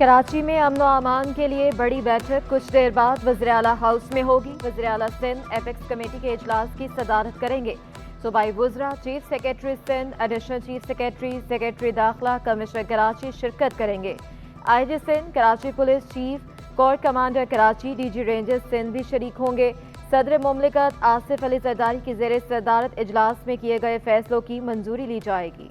कराची में अमन व अमान के लिए बड़ी बैठक कुछ देर बाद वज़ीर आला हाउस में होगी। वज़ीर आला सिंध एपेक्स कमेटी के इजलास की सदारत करेंगे। सूबाई वुज़रा, chief secretary Sindh, additional chief secretary, secretary दाखिला, कमिश्नर कराची शिरकत करेंगे। IG Sindh, Karachi police chief, corps commander Karachi, DG rangers Sindh भी शरीक होंगे। सदर मुमलिकत आसिफ अली जरदारी की ज़ेर सदारत इजलास में किए गए फैसलों की मंजूरी ली जाएगी।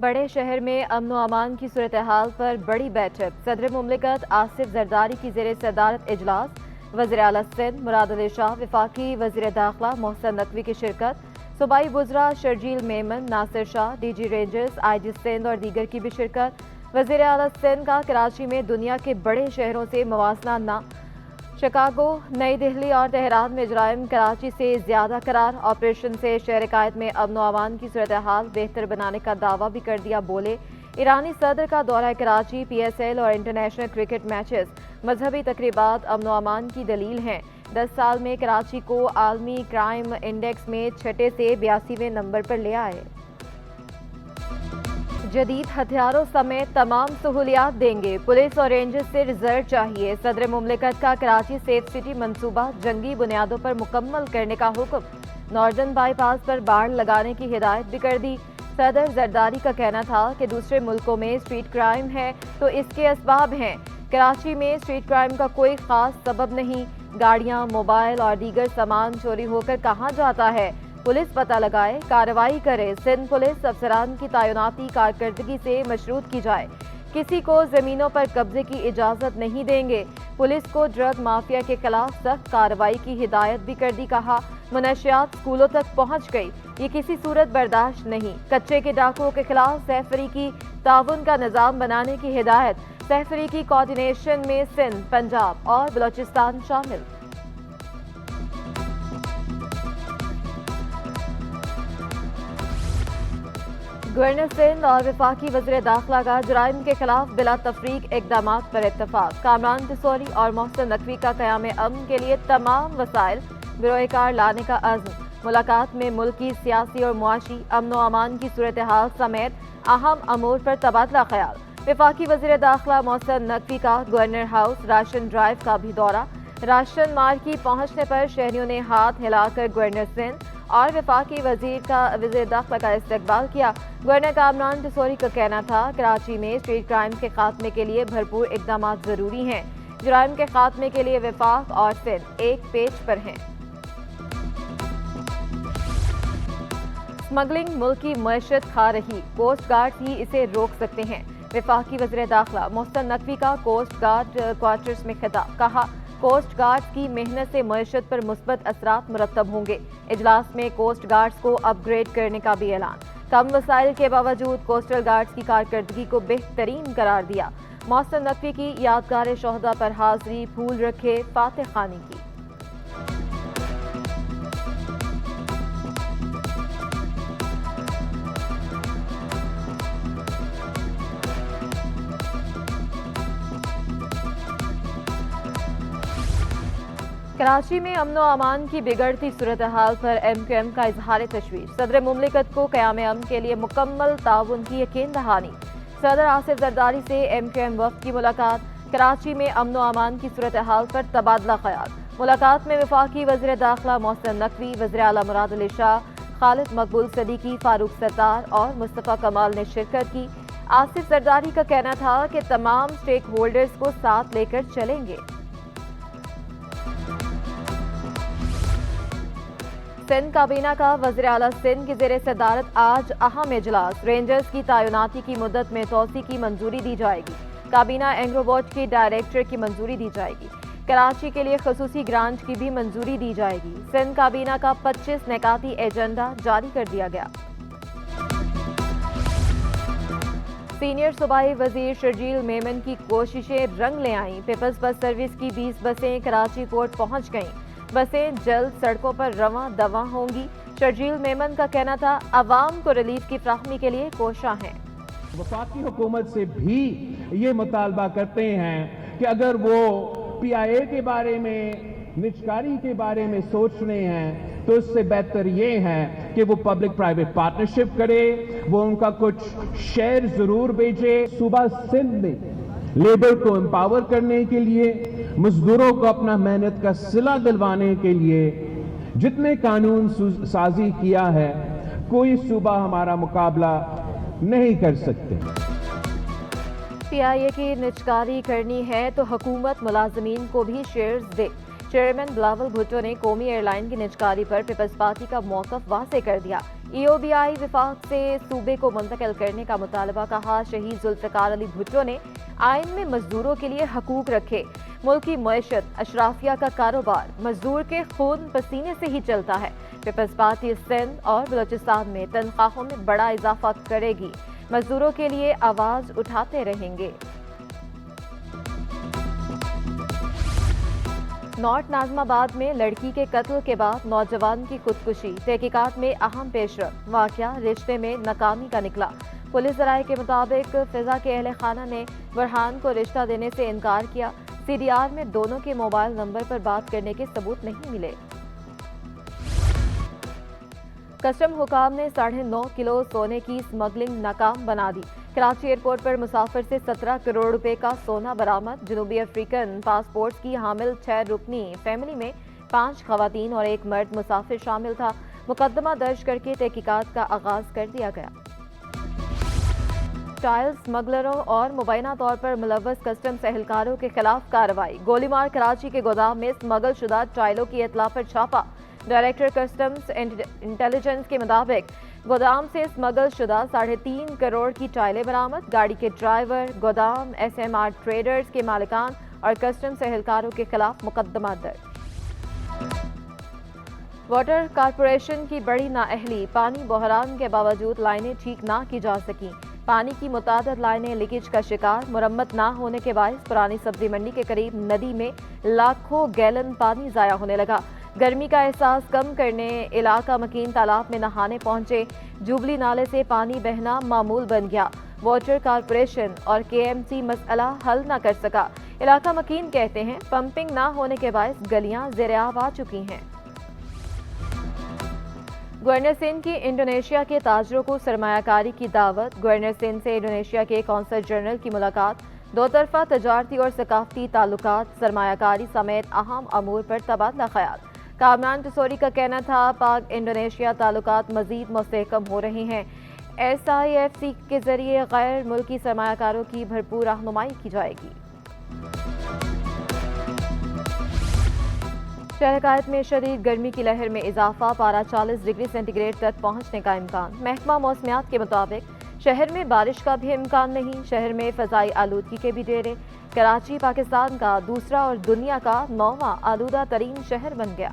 बड़े शहर में अमन व अमान की सूरत हाल पर बड़ी बैठक। सदर मुमलिकत आसिफ जरदारी की ज़ेर सदारत इजलास, वज़ीर आला सिंध मुराद अली शाह, वफाकी वज़ीर दाखिला मोहसिन नकवी की शिरकत, सूबाई वुज़रा Sharjeel Memon, Nasir Shah, DG rangers, IG Sindh और दीगर की भी शिरकत। वज़ीर आला सिंध का कराची में दुनिया के बड़े शहरों से मवासला न, शिकागो, नई दिल्ली और तेहरान में जराइम कराची से ज़्यादा करार। ऑपरेशन से शहर कायद में अमन व अमान की सूरत हाल बेहतर बनाने का दावा भी कर दिया। बोले, ईरानी सदर का दौरा कराची, PSL और इंटरनेशनल क्रिकेट मैचेस मजहबी तकरीबात अमन व अमान की दलील हैं। 10 साल में कराची को आलमी क्राइम इंडेक्स में 6 से 82वें नंबर पर ले आए। जदीद हथियारों समेत तमाम सहूलियात देंगे। पुलिस और रेंजर्स से रिजर्व चाहिए। सदर मुमलिकत का कराची सेफ सिटी मंसूबा जंगी बुनियादों पर मुकम्मल करने का हुक्म। नॉर्दर्न बाईपास पर बाड़ लगाने की हिदायत भी कर दी। सदर जरदारी का कहना था कि दूसरे मुल्कों में स्ट्रीट क्राइम है तो इसके असबाब हैं। कराची में स्ट्रीट क्राइम का कोई खास सबब नहीं। गाड़ियां, मोबाइल और दीगर सामान चोरी होकर कहाँ जाता है? पुलिस पता लगाए, कार्रवाई करे। सिंध पुलिस अफसरान की तैनाती कारकर्दगी से मशरूत की जाए। किसी को जमीनों पर कब्जे की इजाजत नहीं देंगे। पुलिस को ड्रग माफिया के खिलाफ सख्त कार्रवाई की हिदायत भी कर दी। कहा, मुनशियात स्कूलों तक पहुंच गई, ये किसी सूरत बर्दाश्त नहीं। कच्चे के डाकुओं के खिलाफ सहफरी की ताउन का निज़ाम बनाने की हिदायत। सहफरी की कोऑर्डिनेशन में सिंध, पंजाब और बलोचिस्तान शामिल। गवर्नर सिंध और वफाकी वज़ीर दाखिला का जराइम के खिलाफ बिला तफरीक इक़दामात पर इत्तफाक। कामरान तिसौरी और मोहसिन नकवी का क़याम अमन के लिए तमाम वसाइल बिरोकार लाने का अज़्म। मुलाकात में मुल्की, सियासी और मुआशी अमन व अमान की सूरत हाल समेत अहम अमूर पर तबादला ख्याल। वफाकी वज़ीर दाखिला मोहसिन नकवी का गवर्नर हाउस राशन ड्राइव का भी दौरा। राशन मार्की पहुंचने पर शहरियों ने हाथ हिलाकर गवर्नर सिंध और वफाकी वज़ीर दाखिला का इस्तकबाल किया। गवर्नर कामरान तिसौरी का कहना था, कराची में स्ट्रीट क्राइम के खात्मे के लिए भरपूर इक़दाम ज़रूरी हैं। जुराइम के खात्मे के लिए वफाक और सिंध एक पेज पर हैं। स्मगलिंग मुल्क की मईशत खा रही, कोस्ट गार्ड ही इसे रोक सकते हैं। वफाकी वज़ीर दाखिला मोहसिन नकवी का कोस्ट गार्ड क्वार्टर्स में खिताब। कहा, कोस्ट गार्ड्स की मेहनत से मईशत पर मुस्बत असरात मुरतब होंगे। इजलास में कोस्ट गार्ड्स को अपग्रेड करने का भी ऐलान। कम वसाइल के बावजूद कोस्टल गार्ड्स की कारकर्दगी को बेहतरीन करार दिया। मोहसिन नकवी की यादगार शोहदा पर हाजिरी, फूल रखे, फातिह खानी की। कराची में अमन व अमान की बिगड़ती सूरत हाल पर MQM का इजहार तशवीश। सदर मुमलिकत को क़याम अमन के लिए मुकम्मल ताउन की यकीन दहानी। सदर आसिफ जरदारी से MQM वफ़द की मुलाकात। कराची में अमन व अमान की सूरत हाल पर तबादला ख्याल। मुलाकात में वफाकी वज़ीर दाखिला मोहसिन नकवी, वज़ीर आला मुराद अली शाह, खालिद मकबूल सदीकी, फारूक सत्तार और मुस्तफ़ा कमाल ने शिरकत की। आसिफ जरदारी का कहना था कि तमाम स्टेक होल्डर्स को साथ लेकर चलेंगे। सिंध काबीना का वज़ीर आला सिंध की ज़ेर सदारत आज अहम इजलास। रेंजर्स की तैनाती की मुद्दत में तोसी की मंजूरी दी जाएगी। काबीना एंग्रोवॉच की डायरेक्टर की मंजूरी दी जाएगी। कराची के लिए खसूसी ग्रांट की भी मंजूरी दी जाएगी। सिंध काबीना का 25 निकाती एजेंडा जारी कर दिया गया। सीनियर सूबाई वज़ीर शर्जील मेमन की कोशिशें रंग ले आईं। पीपल्स बस सर्विस की 20 बसें कराची कोर्ट पहुंच गईं। बसें जल्द सड़कों पर रवां दवा होंगी। शर्जील मेमन का कहना था, अवाम को रिलीफ की फ्राहमी के लिए कोशा हैं। वफाकी हुकूमत से भी ये मुतालबा करते हैं कि अगर वो PIA के बारे में, निजकारी के बारे में सोच रहे हैं تو اس سے بہتر یہ ہے کہ وہ پبلک پرائیویٹ پارٹنرشپ کرے, وہ ان کا کچھ شیئر ضرور بیچے. صوبہ سندھ میں لیبر کو امپاور کرنے کے لیے, مزدوروں کو اپنا محنت کا صلہ دلوانے کے لیے جتنے قانون سازی کیا ہے, کوئی صوبہ ہمارا مقابلہ نہیں کر سکتے. پی آئی اے کی نجکاری کرنی ہے تو حکومت ملازمین کو بھی شیئرز دے. چیئرمین بلاول بھٹو نے قومی ایئر لائن کی نجکاری پر پیپلز پارٹی کا موقف واضح کر دیا. ای او بی آئی وفاق سے صوبے کو منتقل کرنے کا مطالبہ کہا. شہید ذوالفقار علی بھٹو نے آئین میں مزدوروں کے لیے حقوق رکھے. ملکی معیشت, اشرافیہ کا کاروبار مزدور کے خون پسینے سے ہی چلتا ہے. پیپلز پارٹی سندھ اور بلوچستان میں تنخواہوں میں بڑا اضافہ کرے گی. مزدوروں کے لیے آواز اٹھاتے رہیں گے. نارتھ ناظم آباد میں لڑکی کے قتل کے بعد نوجوان کی خودکشی. تحقیقات میں اہم پیش رفت. واقعہ رشتے میں ناکامی کا نکلا. پولیس ذرائع کے مطابق فضا کے اہل خانہ نے برہان کو رشتہ دینے سے انکار کیا. سی ڈی آر میں دونوں کے موبائل نمبر پر بات کرنے کے ثبوت نہیں ملے. کسٹم حکام نے 9.5 کلو سونے کی اسمگلنگ ناکام بنا دی. کراچی ایئرپورٹ پر مسافر سے 17 کروڑ روپے کا سونا برآمد. جنوبی افریقن پاسپورٹ کی حامل 6 رکنی فیملی میں 5 خواتین اور 1 مرد مسافر شامل تھا. مقدمہ درج کر کے تحقیقات کا آغاز کر دیا گیا. ٹائل اسمگلروں اور مبینہ طور پر ملوث کسٹمز اہلکاروں کے خلاف کارروائی. گولی مار کراچی کے گودام میں اسمگل شدہ ٹائلوں کی اطلاع پر چھاپا. ڈائریکٹر کسٹمز انٹیلیجنس کے مطابق گودام سے اسمگل شدہ 3.5 کروڑ کی ٹائلیں برآمد. گاڑی کے ڈرائیور, گودام, ایس ایم آر ٹریڈرز کے مالکان اور کسٹمز اہلکاروں کے خلاف مقدمہ درج. واٹر کارپوریشن کی بڑی نااہلی. پانی بحران کے باوجود لائنیں ٹھیک نہ کی جا سکیں. پانی کی متعدد لائنیں لیکیج کا شکار. مرمت نہ ہونے کے باعث پرانی سبزی منڈی کے قریب ندی میں لاکھوں گیلن پانی ضائع ہونے لگا. گرمی کا احساس کم کرنے علاقہ مکین تالاب میں نہانے پہنچے. جوبلی نالے سے پانی بہنا معمول بن گیا. واٹر کارپوریشن اور کے ایم سی مسئلہ حل نہ کر سکا. علاقہ مکین کہتے ہیں پمپنگ نہ ہونے کے باعث گلیاں زیر آب آ چکی ہیں. گورنر سندھ کی انڈونیشیا کے تاجروں کو سرمایہ کاری کی دعوت. گورنر سندھ سے انڈونیشیا کے قونصل جنرل کی ملاقات. دو طرفہ تجارتی اور ثقافتی تعلقات, سرمایہ کاری سمیت اہم امور پر تبادلہ خیال. کامران ٹسوری کا کہنا تھا پاک انڈونیشیا تعلقات مزید مستحکم ہو رہے ہیں. ایس آئی ایف سی کے ذریعے غیر ملکی سرمایہ کاروں کی بھرپور رہنمائی کی جائے گی. شہرقائد میں شدید گرمی کی لہر میں اضافہ. پارہ 40 ڈگری سینٹی گریڈ تک پہنچنے کا امکان. محکمہ موسمیات کے مطابق شہر میں بارش کا بھی امکان نہیں. شہر میں فضائی آلودگی کے بھی ڈیرے. کراچی پاکستان کا دوسرا اور دنیا کا 9واں آلودہ ترین شہر بن گیا.